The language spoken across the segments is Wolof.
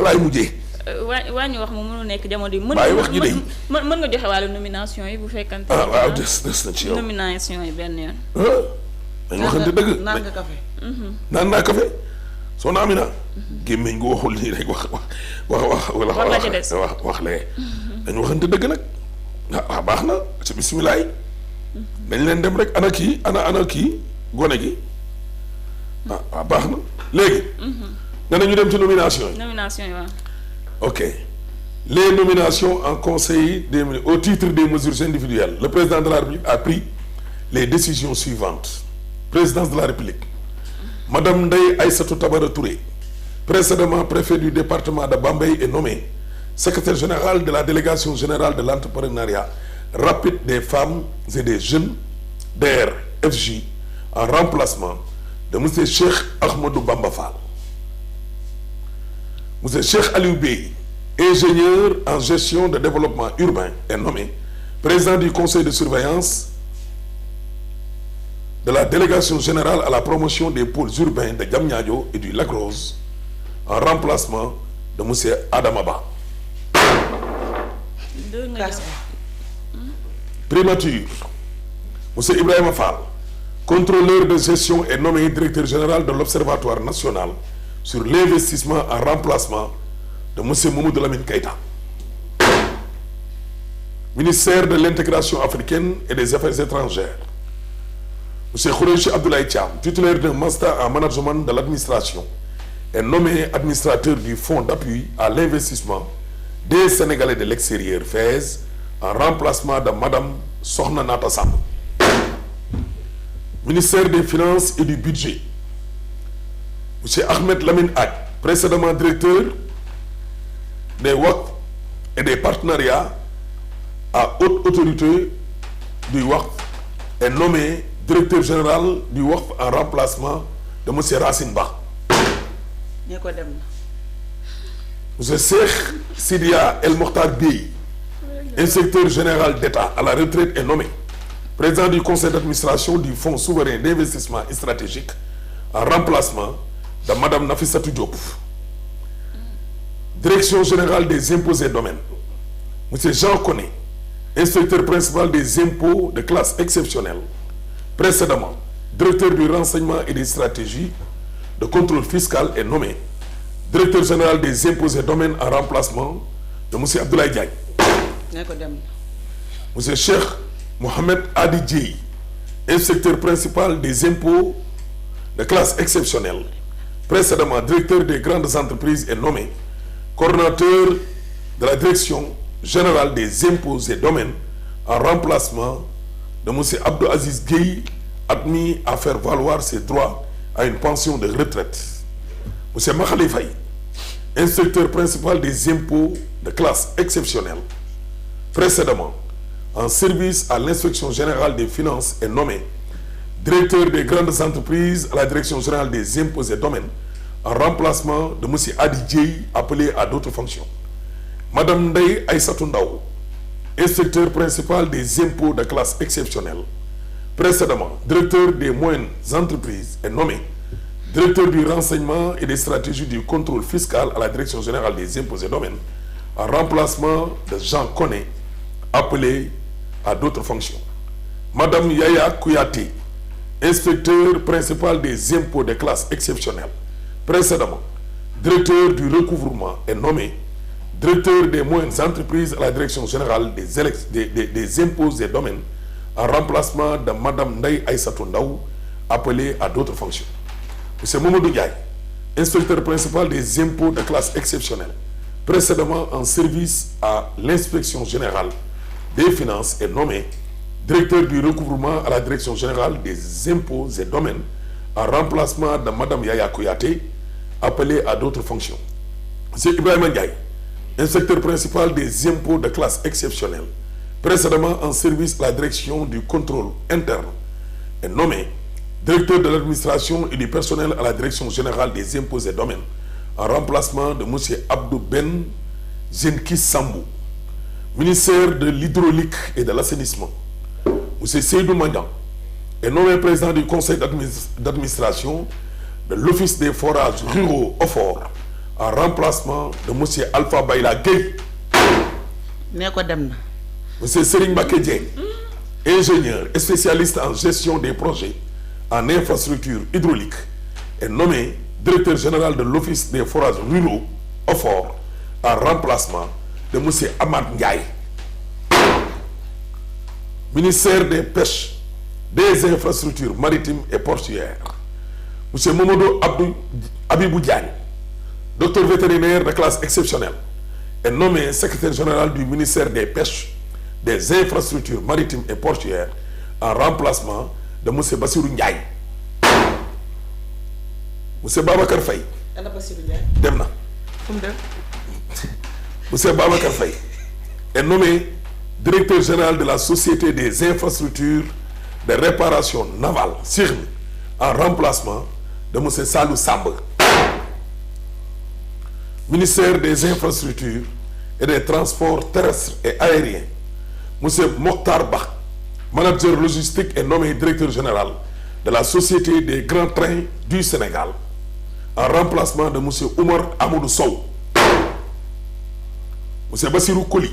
laay mujjee. wàññi wax mu mënul nekk jamono yi. bàyyi wax ji de mën nga joxe wàllu nomination yi bu fekkante. waaw des na ci yow. nomination yi benn yoon. dañ waxante dëgg. naan nga café. naan naa café soxna Amina. gémmiñ gu waxul nii rek wax la ci des wax lee. dañ waxante dëgg nag. ah baax na ci bisimilah. dañ leen dem rek ana kii gone gi. baax na léegi. nee na ñu dem ci nomination yi. nomination yi waaw. ok les nominations en conseil au titre des mesures individuelles le président de la République a pris les décisions suivantes. Présidence de la République, Madame Ndeye Aïssatou Tabara Touré, précédemment préfet du département de Bambey, est nommée secrétaire générale de la délégation générale de l'entrepreneuriat rapide des femmes et des jeunes DRFJ en remplacement de monsieur Cheikh Ahmadou Bamba Fall. Monsieur Cheikh Aliou Bey, ingénieur en gestion de développement urbain, est nommé président du conseil de surveillance de la délégation générale à la promotion des pôles urbains de Diamniadio et du Lac Rose en remplacement de monsieur Adama Ba. Primature, monsieur Ibrahima Fall, contrôleur de gestion, est nommé directeur général de l'Observatoire national sur l'investissement en remplacement de monsieur Mamadou Lamine Keïta. Ministère de l'intégration africaine et des affaires étrangères, monsieur Khoureyssi Abdoulaye Thiam, titulaire d'un master en management de l'administration, est nommé administrateur du fonds d'appui à l'investissement des Sénégalais de l'extérieur FAISE en remplacement de madame Sokhna Nata Samb. Ministère des Finances et du Budget, monsieur Ahmed Lamine Hadj, précédemment directeur des WACF et des partenariats à haute autorité du WACF, est nommé directeur général du WACF en remplacement de monsieur Racine Ba. Monsieur Cheikh Sidia El Mokhtar Bey, inspecteur général d'État à la retraite, est nommé président du conseil d'administration du Fonds souverain d'investissement stratégique en remplacement de madame Nafissatou Diop. Direction générale des impôts et domaines, monsieur Jean Koné, inspecteur principal des impôts de classe exceptionnelle, précédemment directeur du renseignement et des stratégies de contrôle fiscal, est nommé directeur général des impôts et domaines en remplacement de monsieur Abdoulaye Diagne. Monsieur Cheikh Mohamed Adi Dieye, inspecteur principal des impôts de classe exceptionnelle, précédemment directeur des grandes entreprises, est nommé coordonnateur de la direction générale des impôts et domaines en remplacement de monsieur Abdou Aziz Gueye, admis à faire valoir ses droits à une pension de retraite. Monsieur Makhali Faye, inspecteur principal des impôts de classe exceptionnelle, précédemment en service à l'inspection générale des finances, est nommé directeur des grandes entreprises à la direction générale des impôts et domaines en remplacement de monsieur Adi Dieye, appelé à d'autres fonctions. Madame Ndeye Aïssatou Ndaw, inspecteur principal des impôts de classe exceptionnelle, précédemment directeur des moyennes entreprises, est nommé directeur du renseignement et des stratégies du contrôle fiscal à la direction générale des impôts et domaines en remplacement de Jean Koné, appelé à d'autres fonctions. Madame Yaya Kouyaté, inspecteur principal des impôts de classe exceptionnelle, précédemment directeur du recouvrement, est nommé directeur des moyennes entreprises à la direction générale des impôts et domaines en remplacement de madame Ndeye Aïssatou Ndaw, appelée à d'autres fonctions. Monsieur Mamadou Ndiaye, inspecteur principal des impôts de classe exceptionnelle, précédemment en service à l'inspection générale des finances, est nommé directeur du recouvrement à la direction générale des impôts et domaines en remplacement de madame Yaya Kouyaté, appelée à d'autres fonctions. Monsieur Ibrahima Ndiaye, inspecteur principal des impôts de classe exceptionnelle, précédemment en service à la direction du contrôle interne, est nommé directeur de l'administration et du personnel à la direction générale des impôts et domaines en remplacement de monsieur Abdou Ben Zenki Sambou. Ministère de l'hydraulique et de l'assainissement, monsieur Seydou Mandian est nommé président du conseil d'administration de l'office des forages ruraux OFOR en remplacement de monsieur Alpha Bayla Gueye. nee ko dem na. monsieur Serigne Mbacké Dieng, ingénieur et spécialiste en gestion des projets en infrastructure hydraulique, est nommé directeur général de l'office des forages ruraux OFOR en remplacement de monsieur Amath Ndiaye. Ministère des pêches, des infrastructures maritimes et portuaires, monsieur Mamadou Abibou Diagne, docteur vétérinaire de classe exceptionnelle, est nommé secrétaire général du ministère des pêches, des infrastructures maritimes et portuaires en remplacement de monsieur Bassirou Ndiaye. monsieur Babacar Faye. ana Bassirou Ndiaye. dem na. fu mu dem. monsieur Babacar Faye est nommé directeur général de la société des infrastructures de réparation navale SIRN en remplacement de monsieur Salou Samb. Ministère des infrastructures et des transports terrestres et aériens, monsieur Mokhtar Ba, manager logistique, est nommé directeur général de la société des grands trains du Sénégal en remplacement de monsieur Oumar Amadou Sow. Monsieur Bassirou Koli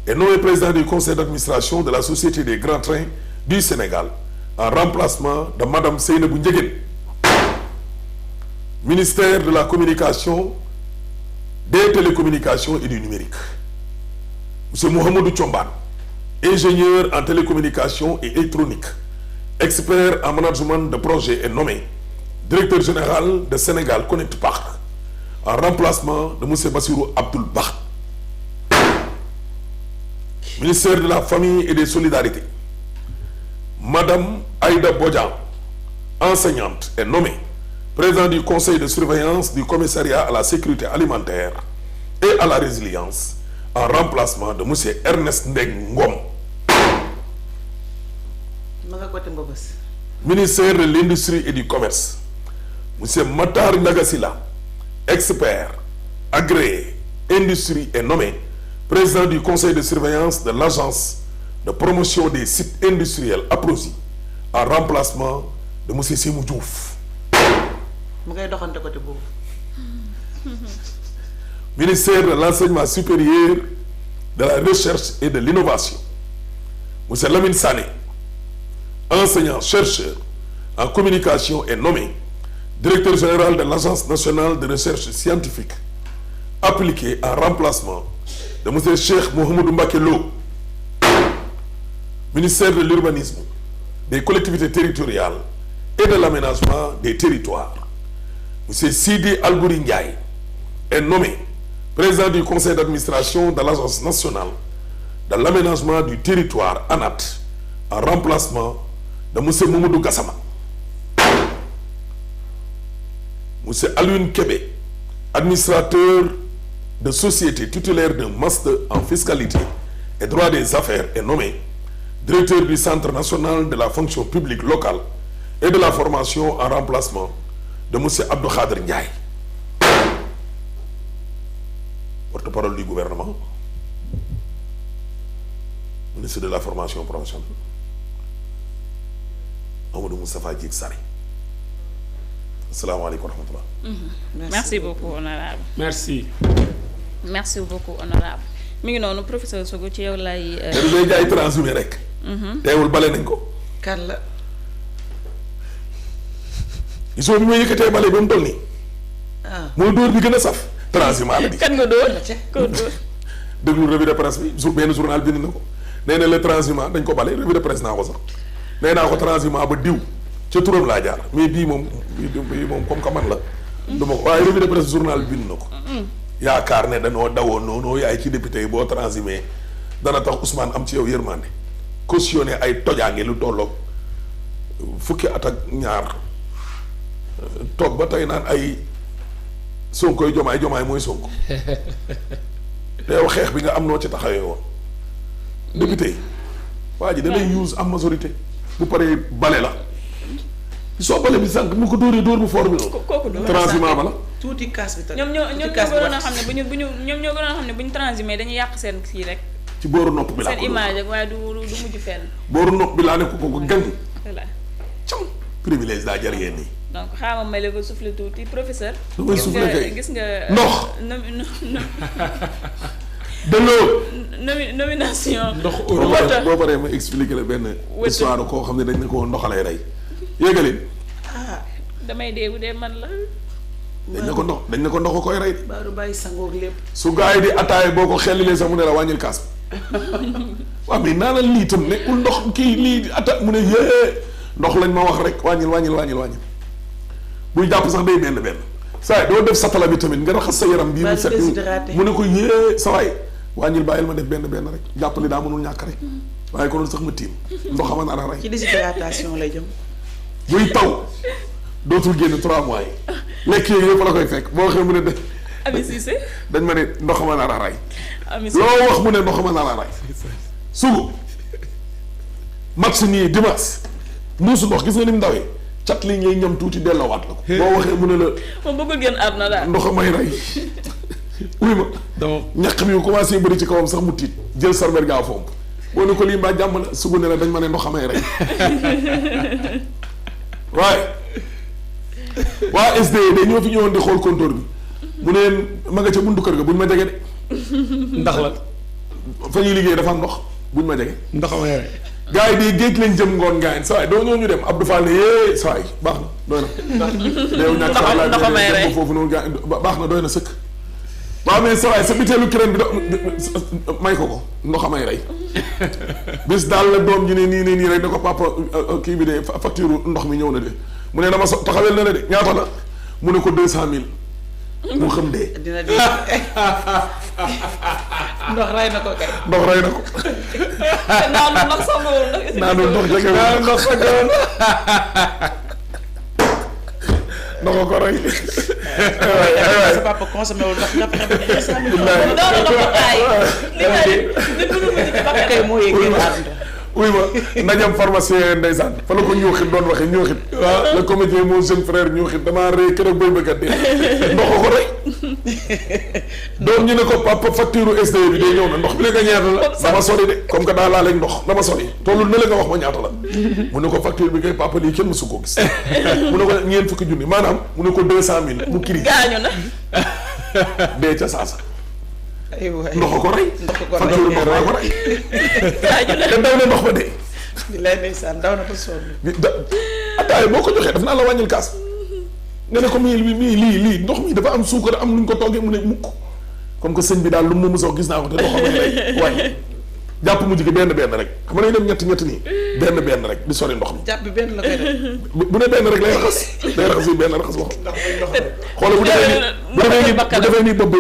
est nommé président du conseil d'administration de la société des grands trains du Sénégal en remplacement de madame Seynabou Ndiéguène. Ministère de la communication, des télécommunications et du numérique, monsieur Mohamedou Thiomban, ingénieur en télécommunications et électronique, expert en management de projet, est nommé directeur général de Sénégal Connect Park en remplacement de monsieur Bassirou Abdoul Bah. Ministère de la famille et des solidarités, madame Aïda Bodian, enseignante, est nommée président du conseil de surveillance du commissariat à la sécurité alimentaire et à la résilience en remplacement de monsieur Ernest Ndeng Ngom. Ministère de l'industrie et du commerce, monsieur Matar Ndagasila, expert agréé industrie, est nommé président du conseil de surveillance de l'agence de promotion des sites industriels APROSI en remplacement de monsieur Sémou Diouf. Ministère de l'enseignement supérieur, de la recherche et de l'innovation, monsieur Lamine Sané, enseignant chercheur en communication, est nommé directeur général de l'agence nationale de recherche scientifique appliquée en remplacement de monsieur Cheikh Mouhamadou Mbacké Lo. Ministère de l'urbanisme, des collectivités territoriales et de l'aménagement des territoires, monsieur Sidi Albouri Ndiaye est nommé président du conseil d'administration de l'agence nationale de l'aménagement du territoire ANAT en remplacement de monsieur Mamadou Gassama. Monsieur Alioune Kébé, administrateur de société titulaire d'un master en fiscalité et droit des affaires, est nommé directeur du Centre national de la fonction publique locale et de la formation en remplacement de monsieur Abdou Khader Ndiaye. Porte-parole du gouvernement, ministre de la formation professionnelle, Amadou Moustapha Djik Sari. Asalaamaaleykum wa rahmatullah. Merci beaucoup honorable. merci beaucoup honorable. mi ngi noonu professeur Sougou ci yow lay. dañu lay jaay transhumé rek. teewul bale nañ ko. kan la. gisoo bi ma yëkkatee bale ba mu toll nii. mooy dóor bi gën a saf. transhumant la di. kan nga dóor ko dóor. déglu revue de presse bi benn journal bind na ko nee na le transhumant dañ ko bale revue de presse naa ko sax nee naa ko transhumant ba diw ca turam laa jaar mais bii moom comme que man la. du ma ko waaye revue de presse journal bind na ko. yaakaar ne dañoo dawoon noonu yaay ci député yi boo transhumé dana tax Ousmane am ci yow yërmande cautionné ay tojaange lu tolloog fukki at ak ñaar toog ba tey naan ay Sonkoy jomaay mooy Sonko te yow xeex bi nga am noo ci taxawee woon député yi waa ji danay use am majorité bu paree bale la soo bale bi sànq mu ko dóoree dóor bu fort bi noonu. kooku du transhumant ba la. tuuti kaas bi ñoom ñoo gënoon a xam ne bu ñu transhumé dañuy yàq seen kii rek. ci booru nopp bi laa ko seen image rek waaye du mujj fenn. booru nopp bi laa ne ko gan. voilà. cam privilège daa jar yéen nii. donc xaaral may la ko soufflé tuuti professeur. lu may soufflé kay gis nga ndox. de l'eau. nomination. ndox boo paree ma expliqué la benn histoire koo xam ne dañ ne ko ndoxalay rey yéegali. damay dee bu dee man la. dañ ne ko ndox koy rey. baaru bàyyi sangoog lépp. su gars yi di ataaya boo ko xellilee sax mu ne la wàññil kaas waaw mais naanal lii tam nekkul ndox kii lii atta mu ne yée ndox lañ ma wax rek wàññil buy jàpp sax day benn saa doo def satala bi tamit nga raxas sa yaram bii mu set mu ne ko yée sa waay wàññil bàyyil ma def benn rek jàpp li daa mënul ñàkk rek waaye ko doon sax ma tiim ndox ama nar a rey ci déshydratation lay jëm. buy taw dootul génn 3 mois yi lekk yéegi yëpp la koy fekk boo waxee mu ne de Ami Cissé dañ ma ne ndox ma nar a rey Ami Cissé loo wax mu ne ndox ma nar a rey sugu match nii dimanche muusu ndox gis nga ni mu ndawee cat li ngay ñam tuuti delloowaat la ko boo waxee mu ne la moom bëggul génn àdduna daal ndox may rey uy ma ñaq bi commencé bëri ci kawam sax mu tiit jël sarber gaaw fomp boo ne ko lii mbaa jàmm la sugu ne la dañ ma ne ndox may rey waaye waa SDE de ñoo fi ñëwoon di xool compteur bi mu ne ma nga ca buntu kër ga buñ ma jege de ndax la fa ñuy liggéey dafa am ndox buñ ma jege ndox ma yore gars yi di géej lañ jëm ngoon gaañ saa waay doo ñëw ñu dem Abdou Fall ne yee saa waay baax na doy na léew ñàkk saa laa foofu noonu gaañ baax na doy na sëkk waaw mais saa waay sa biteelu kireen bi may ko ndox may rey bis daal la doom ji ne nii rek da ko papa kii bi de facture ndox mi ñëw na de mu ne dama taxawel na la de ñaata la mu ne ko 200 000 mu xam dee. dina dee ndox rey na ko kay. ndox rey na ko. naanu ndox sangawul ndox. naanu ndox jegewul naanu ndox sangawul. ndox ko rey. sa papa consommé wul ndox nga fexe ba 200 000. doon na ko taay. li nga li mënu ma ci bakkan kay moo yëg génn àdduna. oui ma ndajam pharmacien ndeysaan fa la ko ñuuxit doon waxee ñuuxit waaw le comédien mon jeune frère ñuuxit damaa rëy kër ak bay bëgg a dee ndox ko rey doom ñu ne ko papa facture SDE bi day ñëw na ndox bi léegi ñaata la dama sori de comme que daa laa lañ ndox dama sori tollu ne la nga wax ma ñaata la mu ne ko facture bi kay papa lii kenn mësu koo gis mu ne ko ñeent fukki junni maanaam mu ne ko 200 000 mu crise gaañu na dee ca saasa aywa ndox ko rey facture ndox maa ko rey gaañu na te daw na ndox ba dee bi lay ndeysaan daw na ba sonn. ataay boo ko joxee daf naa la wàññil kaas nga ne ko lii ndox mi dafa am suukar am luñ ko toggee mu ne mukk comme que sëñ bi daal lu mu mos a gis naa ko te ndox am rek wàññi jàpp mujj gi benn rek xam nga dañuy dem ñett nii benn rek di sori ndox mi. jàpp bi benn la koy def. bu ne benn rek lay raxas day raxas yi benn raxas wax xoolal bu defee nii bopp bi